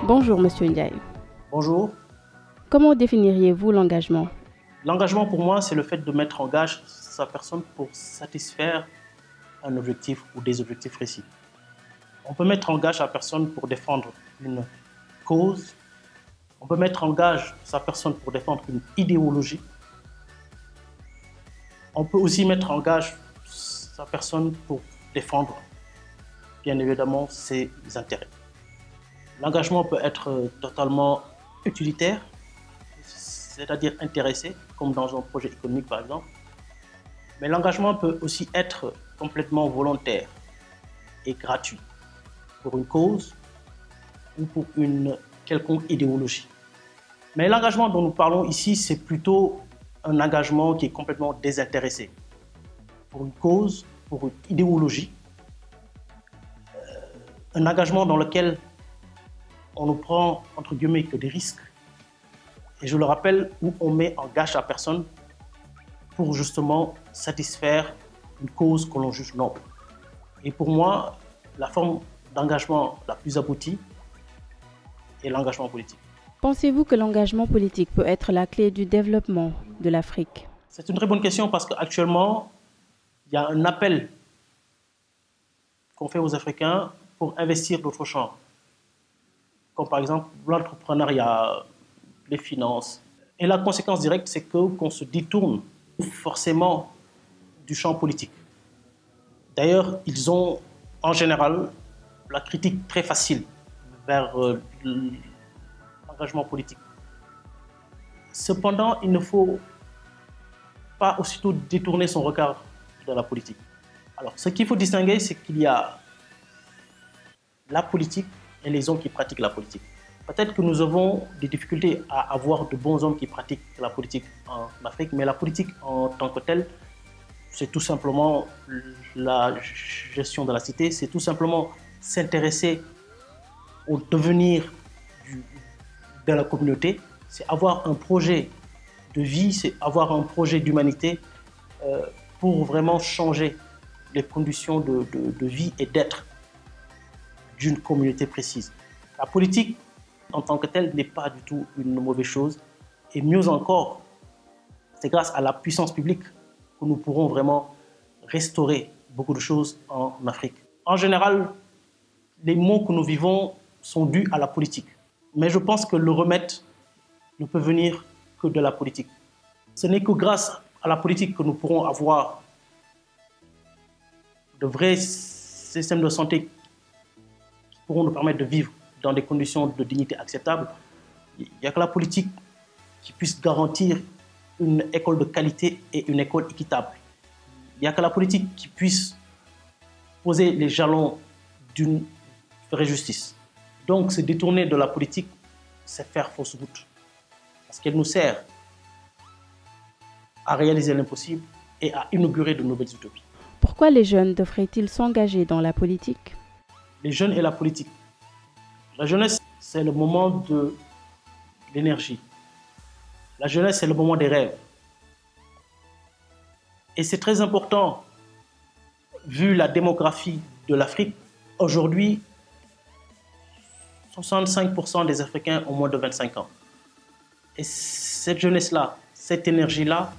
Bonjour Monsieur Ndiaye. Bonjour. Comment définiriez-vous l'engagement? L'engagement pour moi, c'est le fait de mettre en gage sa personne pour satisfaire un objectif ou des objectifs précis. On peut mettre en gage sa personne pour défendre une cause. On peut mettre en gage sa personne pour défendre une idéologie. On peut aussi mettre en gage sa personne pour défendre, bien évidemment, ses intérêts. L'engagement peut être totalement utilitaire, c'est-à-dire intéressé, comme dans un projet économique par exemple. Mais l'engagement peut aussi être complètement volontaire et gratuit pour une cause ou pour une quelconque idéologie. Mais l'engagement dont nous parlons ici, c'est plutôt un engagement qui est complètement désintéressé pour une cause, pour une idéologie. Un engagement dans lequel on ne prend entre guillemets que des risques. Et je le rappelle, où on met en gage la personne pour justement satisfaire une cause que l'on juge noble. Et pour moi, la forme d'engagement la plus aboutie est l'engagement politique. Pensez-vous que l'engagement politique peut être la clé du développement de l'Afrique? C'est une très bonne question parce qu'actuellement, il y a un appel qu'on fait aux Africains pour investir d'autres champs, comme par exemple l'entrepreneuriat, les finances. Et la conséquence directe, c'est qu'on se détourne forcément du champ politique. D'ailleurs, ils ont en général la critique très facile vers l'engagement politique. Cependant, il ne faut pas aussitôt détourner son regard de la politique. Alors, ce qu'il faut distinguer, c'est qu'il y a la politique et les hommes qui pratiquent la politique. Peut-être que nous avons des difficultés à avoir de bons hommes qui pratiquent la politique en Afrique, mais la politique en tant que telle, c'est tout simplement la gestion de la cité, c'est tout simplement s'intéresser au devenir de la communauté, c'est avoir un projet de vie, c'est avoir un projet d'humanité pour vraiment changer les conditions de vie et d'être d'une communauté précise. La politique, en tant que telle, n'est pas du tout une mauvaise chose. Et mieux encore, c'est grâce à la puissance publique que nous pourrons vraiment restaurer beaucoup de choses en Afrique. En général, les maux que nous vivons sont dus à la politique. Mais je pense que le remède ne peut venir que de la politique. Ce n'est que grâce à la politique que nous pourrons avoir de vrais systèmes de santé qui pourront nous permettre de vivre dans des conditions de dignité acceptables. Il n'y a que la politique qui puisse garantir une école de qualité et une école équitable. Il n'y a que la politique qui puisse poser les jalons d'une vraie justice. Donc, se détourner de la politique, c'est faire fausse route. Parce qu'elle nous sert à réaliser l'impossible et à inaugurer de nouvelles utopies. Pourquoi les jeunes devraient-ils s'engager dans la politique? Les jeunes et la politique. La jeunesse, c'est le moment de l'énergie. La jeunesse, c'est le moment des rêves. Et c'est très important, vu la démographie de l'Afrique. Aujourd'hui, 65% des Africains ont moins de 25 ans. Et cette jeunesse-là, cette énergie-là,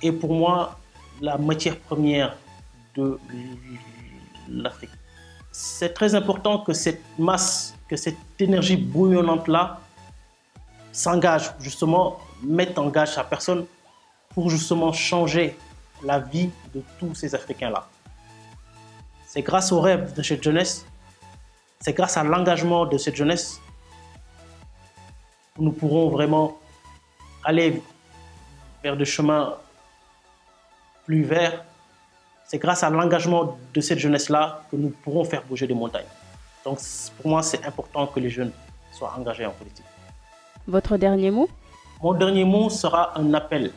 est pour moi la matière première de l'Afrique. C'est très important que cette masse, que cette énergie bouillonnante-là s'engage, justement, mette en gage sa personne pour justement changer la vie de tous ces Africains-là. C'est grâce aux rêves de cette jeunesse, c'est grâce à l'engagement de cette jeunesse que nous pourrons vraiment aller vers des chemins plus verts. C'est grâce à l'engagement de cette jeunesse-là que nous pourrons faire bouger des montagnes. Donc pour moi, c'est important que les jeunes soient engagés en politique. Votre dernier mot? Mon dernier mot sera un appel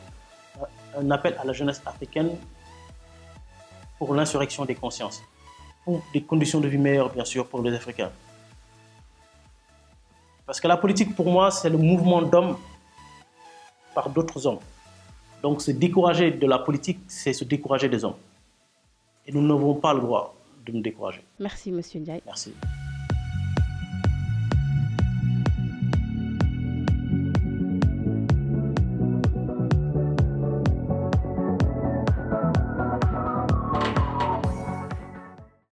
à la jeunesse africaine pour l'insurrection des consciences, pour des conditions de vie meilleures, bien sûr, pour les Africains. Parce que la politique, pour moi, c'est le mouvement d'hommes par d'autres hommes. Donc se décourager de la politique, c'est se décourager des hommes. Et nous n'avons pas le droit de nous décourager. Merci, Monsieur Ndiaye. Merci.